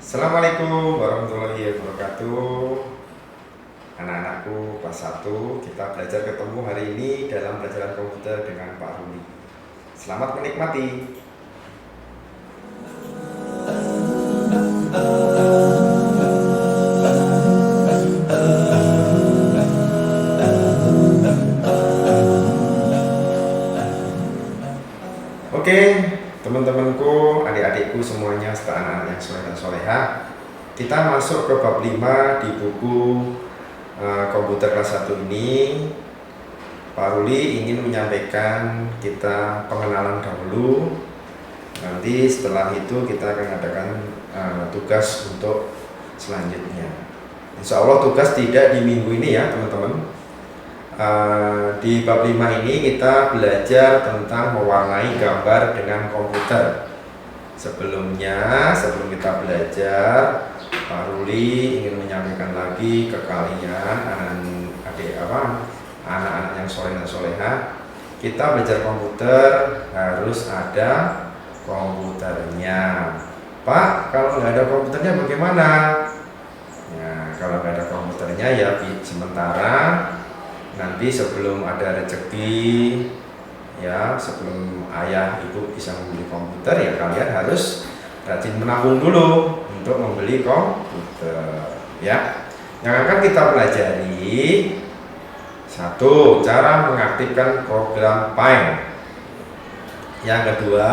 Assalamualaikum warahmatullahi wabarakatuh. Anak-anakku kelas 1, kita belajar ketemu hari ini dalam pelajaran komputer dengan Pak Ruli. Selamat menikmati. Oke, teman-temanku, adik-adikku semuanya serta anak-anak yang soleh dan soleha, kita masuk ke bab 5 di buku komputer kelas 1 ini. Pak Ruli ingin menyampaikan kita pengenalan dahulu. Nanti setelah itu kita akan adakan tugas untuk selanjutnya. Insya Allah tugas tidak di minggu ini ya teman-teman. Di bab 5 ini kita belajar tentang mewarnai gambar dengan komputer. Sebelum kita belajar, Pak Ruli ingin menyampaikan lagi ke kalian anak-anak yang soleh dan soleha, kita belajar komputer harus ada komputernya. Pak, kalau nggak ada komputernya bagaimana? Ya, kalau nggak ada komputernya ya sementara nanti sebelum ada rezeki ya, sebelum ayah ibu bisa membeli komputer ya kalian harus rajin menabung dulu untuk membeli komputer ya. Yang akan kita pelajari, satu, cara mengaktifkan program Paint. Yang kedua,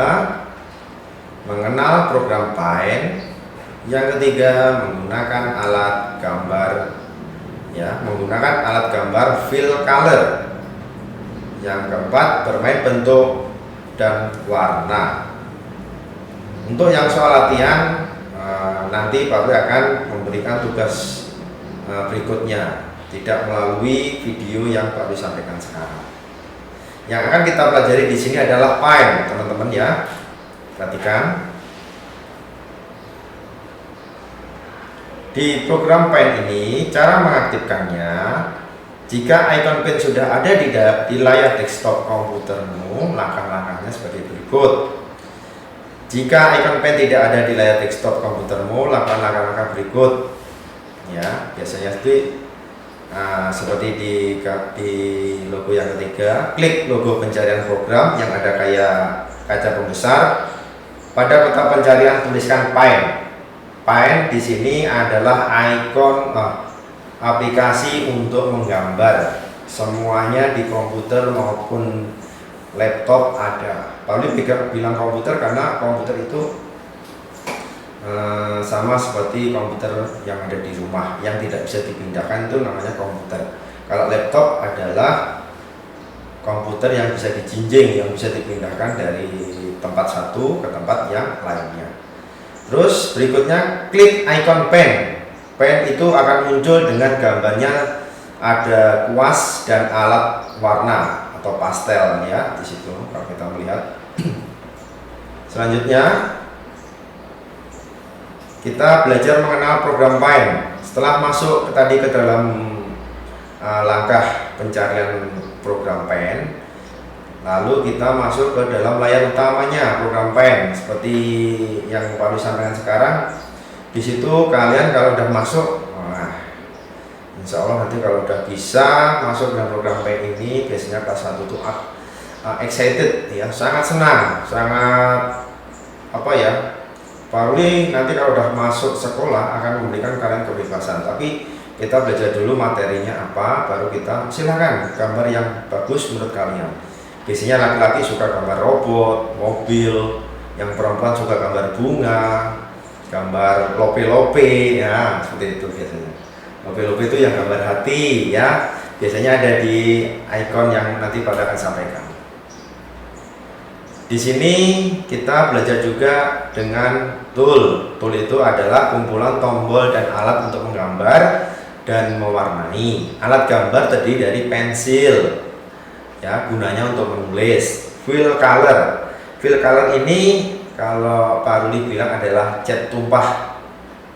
mengenal program Paint. Yang ketiga, menggunakan alat gambar ya, menggunakan alat gambar fill color. Yang keempat, bermain bentuk dan warna. Untuk yang soal latihan, nanti Pak Ruli akan memberikan tugas berikutnya, tidak melalui video yang Pak Ruli sampaikan sekarang. Yang akan kita pelajari di sini adalah Paint, teman-teman ya. Perhatikan. Di program Paint ini, cara mengaktifkannya, jika icon Paint sudah ada di layar desktop komputermu, langkah-langkahnya sebagai berikut. Jika icon Paint tidak ada di layar desktop komputermu, lakukan langkah-langkah berikut. Ya, biasanya seperti di logo yang ketiga, klik logo pencarian program yang ada kayak kaca pembesar. Pada kotak pencarian tuliskan Paint. Paint di sini adalah ikon aplikasi untuk menggambar. Semuanya di komputer maupun laptop ada. Paling bilang komputer karena komputer itu sama seperti komputer yang ada di rumah yang tidak bisa dipindahkan, itu namanya komputer. Kalau laptop adalah komputer yang bisa dijinjing, yang bisa dipindahkan dari tempat satu ke tempat yang lainnya. Terus berikutnya klik icon Paint. Paint itu akan muncul dengan gambarnya ada kuas dan alat warna atau pastel ya di situ kalau kita melihat. Selanjutnya kita belajar mengenal program Paint. Setelah masuk tadi ke dalam langkah pencarian program Paint, lalu kita masuk ke dalam layar utamanya program Paint seperti yang Pak Ruli sampaikan sekarang. Di situ kalian kalau udah masuk, insya Allah nanti kalau udah bisa masuk dengan program Paint ini, biasanya kelas 1 itu excited ya, sangat senang, sangat Pak Ruli nanti kalau udah masuk sekolah akan memberikan kalian kebebasan, tapi kita belajar dulu materinya apa, baru kita silakan gambar yang bagus menurut kalian. Biasanya laki-laki suka gambar robot, mobil, yang perempuan suka gambar bunga, gambar lope-lope ya, seperti itu biasanya. Lope-lope itu yang gambar hati ya, biasanya ada di icon yang nanti pada akan sampaikan. Di sini kita belajar juga dengan tool. Tool itu adalah kumpulan tombol dan alat untuk menggambar dan mewarnai. Alat gambar terdiri dari pensil ya, gunanya untuk menulis. Fill color. Fill color ini kalau Pak Ruli bilang adalah cat tumpah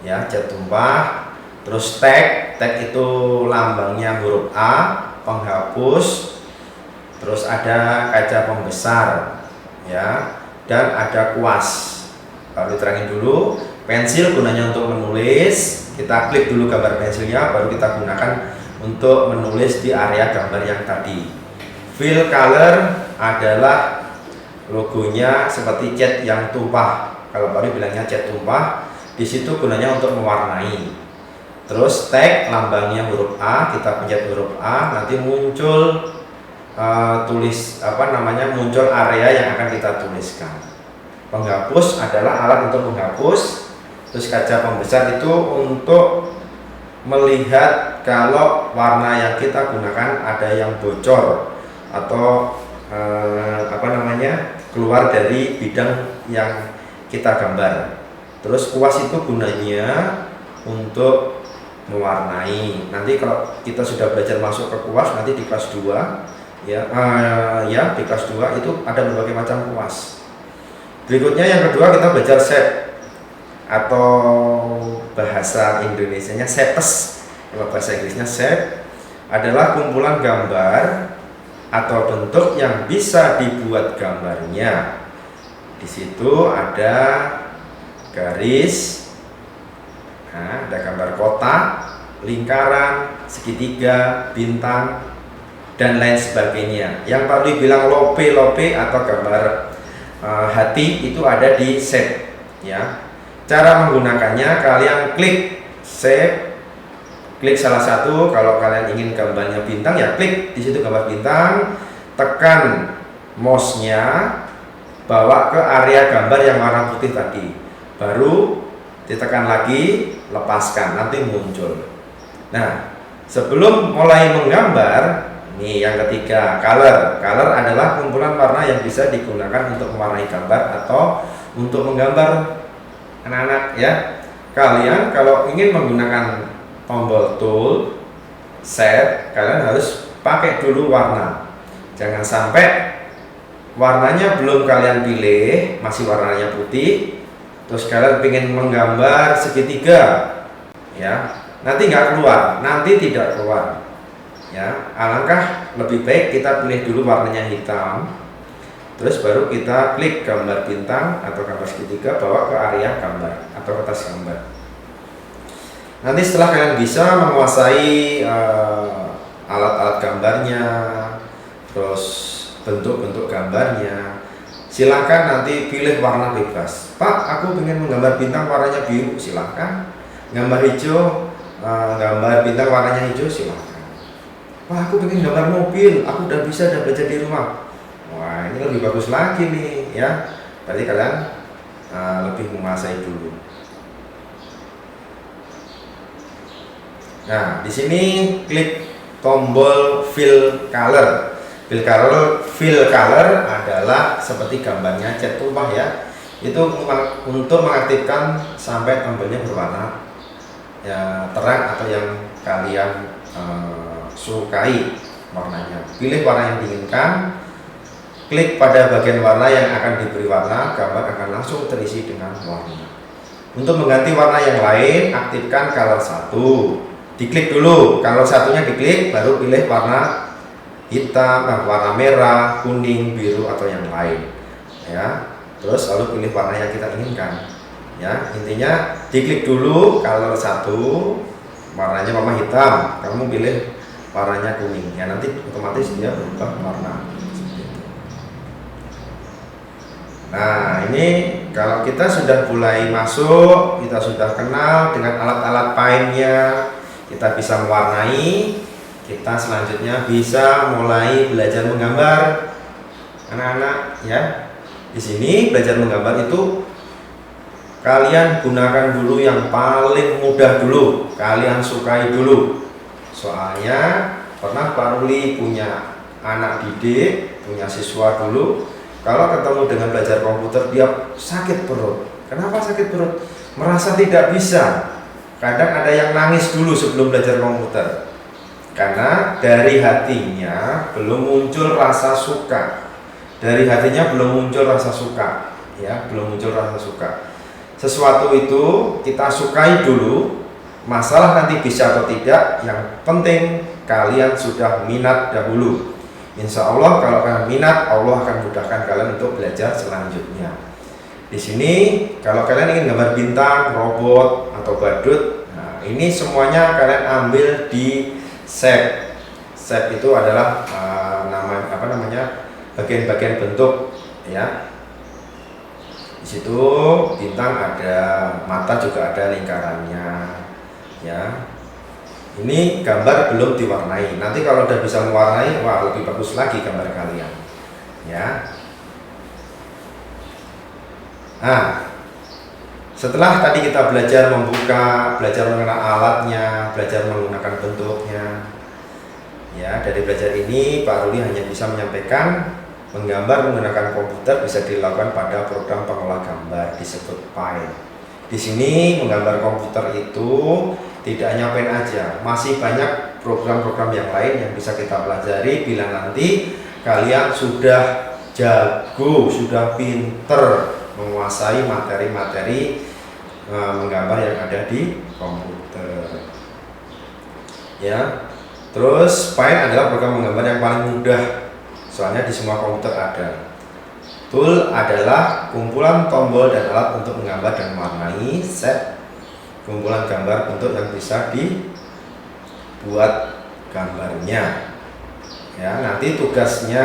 ya, cat tumpah. Terus tag itu lambangnya huruf A, penghapus. Terus ada kaca pembesar ya, dan ada kuas. baru diterangin dulu. Pensil gunanya untuk menulis, kita klik dulu gambar pensilnya, baru kita gunakan untuk menulis di area gambar yang tadi. Fill color adalah logonya seperti cat yang tumpah, kalau baru bilangnya cat tumpah. Di situ gunanya untuk mewarnai. Terus tag lambangnya huruf A, kita pencet huruf A, nanti muncul muncul area yang akan kita tuliskan. Penghapus adalah alat untuk menghapus. Terus kaca pembesar itu untuk melihat kalau warna yang kita gunakan ada yang bocor atau keluar dari bidang yang kita gambar. Terus kuas itu gunanya untuk mewarnai. Nanti kalau kita sudah belajar masuk ke kuas, nanti di kelas 2 di kelas 2 itu ada berbagai macam kuas. Berikutnya yang kedua kita belajar shape atau bahasa Indonesianya shapes. Kalau bahasa Inggrisnya shape adalah kumpulan gambar atau bentuk yang bisa dibuat gambarnya. Di situ ada garis, ada gambar kotak, lingkaran, segitiga, bintang, dan lain sebagainya. Yang perlu dibilang lope atau gambar hati itu ada di shape, ya. Cara menggunakannya, kalian klik shape, klik salah satu. Kalau kalian ingin gambarnya bintang, ya klik di situ gambar bintang, tekan mouse-nya, bawa ke area gambar yang warna putih tadi, baru ditekan lagi, lepaskan, nanti muncul. Nah, sebelum mulai menggambar, ini yang ketiga, color. Color adalah kumpulan warna yang bisa digunakan untuk mewarnai gambar atau untuk menggambar. Anak-anak, ya, kalian kalau ingin menggunakan tombol tool set, kalian harus pakai dulu warna. Jangan sampai warnanya belum kalian pilih, masih warnanya putih, terus kalian ingin menggambar segitiga, ya, nanti nggak keluar, nanti tidak keluar, ya. Alangkah lebih baik kita pilih dulu warnanya hitam, terus baru kita klik gambar bintang atau gambar segitiga, bawa ke area gambar atau ke atas gambar. Nanti setelah kalian bisa menguasai alat-alat gambarnya, terus bentuk-bentuk gambarnya, silakan nanti pilih warna bebas. Pak, aku ingin menggambar bintang warnanya biru, silakan. Gambar hijau, gambar bintang warnanya hijau, silakan. Wah, aku ingin gambar mobil, aku udah belajar di rumah. Wah, ini lebih bagus lagi nih, ya. Berarti kalian lebih menguasai dulu. Nah, di sini klik tombol fill color. Fill color adalah seperti gambarnya cat tumpah, ya. Itu untuk mengaktifkan sampai tombolnya berwarna ya, terang atau yang kalian sukai warnanya. Pilih warna yang diinginkan, klik pada bagian warna yang akan diberi warna, gambar akan langsung terisi dengan warna. Untuk mengganti warna yang lain, aktifkan color 1. Diklik dulu, kalau satunya diklik, baru pilih warna hitam, warna merah, kuning, biru atau yang lain, ya. Terus lalu pilih warna yang kita inginkan, ya. Intinya diklik dulu color 1, warnanya mama hitam, kamu pilih warnanya kuning, ya, nanti otomatis dia berubah warna. Nah, ini kalau kita sudah mulai masuk, kita sudah kenal dengan alat-alat paintnya, kita bisa mewarnai, kita selanjutnya bisa mulai belajar menggambar, anak-anak, ya. Di sini belajar menggambar itu kalian gunakan dulu yang paling mudah dulu, kalian sukai dulu. Soalnya pernah Pak Ruli punya anak didik, punya siswa dulu, kalau ketemu dengan belajar komputer dia sakit perut. Kenapa sakit perut? Merasa tidak bisa. Kadang ada yang nangis dulu sebelum belajar komputer, karena dari hatinya belum muncul rasa suka. Dari hatinya belum muncul rasa suka, ya, belum muncul rasa suka. Sesuatu itu kita sukai dulu, masalah nanti bisa atau tidak, yang penting kalian sudah minat dahulu. Insya Allah kalau kalian minat, Allah akan mudahkan kalian untuk belajar selanjutnya. Di Di sini kalau kalian ingin gambar bintang, robot atau badut, nah ini semuanya kalian ambil di shape. Shape itu adalah bagian-bagian bentuk ya. Di situ bintang ada, mata juga ada lingkarannya ya. Ini gambar belum diwarnai. Nanti kalau udah bisa mewarnai, wah lebih bagus lagi gambar kalian ya. Nah, setelah tadi kita belajar membuka, belajar mengenal alatnya, belajar menggunakan bentuknya ya, dari belajar ini Pak Ruli hanya bisa menyampaikan menggambar menggunakan komputer bisa dilakukan pada program pengolah gambar disebut Paint. Di sini menggambar komputer itu tidak hanya Paint aja, masih banyak program-program yang lain yang bisa kita pelajari bila nanti kalian sudah jago, sudah pinter menguasai materi-materi menggambar yang ada di komputer. Ya. Terus Paint adalah program menggambar yang paling mudah. Soalnya di semua komputer ada. Tool adalah kumpulan tombol dan alat untuk menggambar dan mewarnai. Set kumpulan gambar bentuk yang bisa dibuat gambarnya. Ya, nanti tugasnya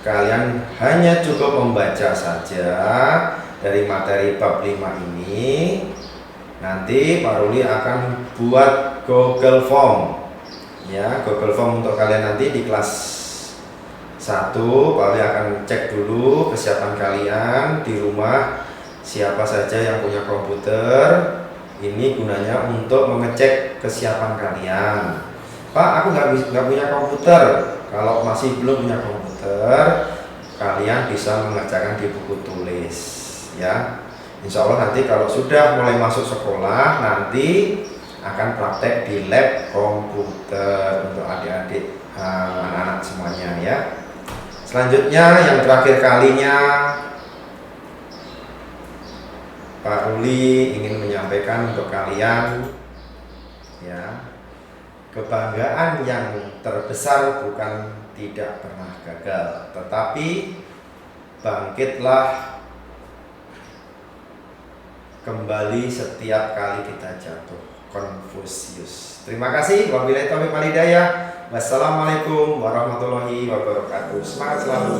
kalian hanya cukup membaca saja dari materi bab 5 ini. Nanti Pak Ruli akan buat Google Form. Ya, Google Form untuk kalian nanti di kelas 1. Pak Ruli akan cek dulu kesiapan kalian di rumah, siapa saja yang punya komputer. Ini gunanya untuk mengecek kesiapan kalian. Pak, aku nggak punya komputer. Kalau masih belum punya komputer, kalian bisa mengerjakan di buku tulis ya. Insya Allah nanti kalau sudah mulai masuk sekolah, nanti akan praktek di lab komputer untuk adik-adik, anak-anak semuanya ya. Selanjutnya yang terakhir kalinya Pak Ruli ingin menyampaikan untuk kalian ya, kebanggaan yang terbesar bukan tidak pernah gagal, tetapi bangkitlah kembali setiap kali kita jatuh. Konfusius. Terima kasih. Wabillahi taufiq wal hidayah. Wassalamualaikum warahmatullahi wabarakatuh. Semangat selalu.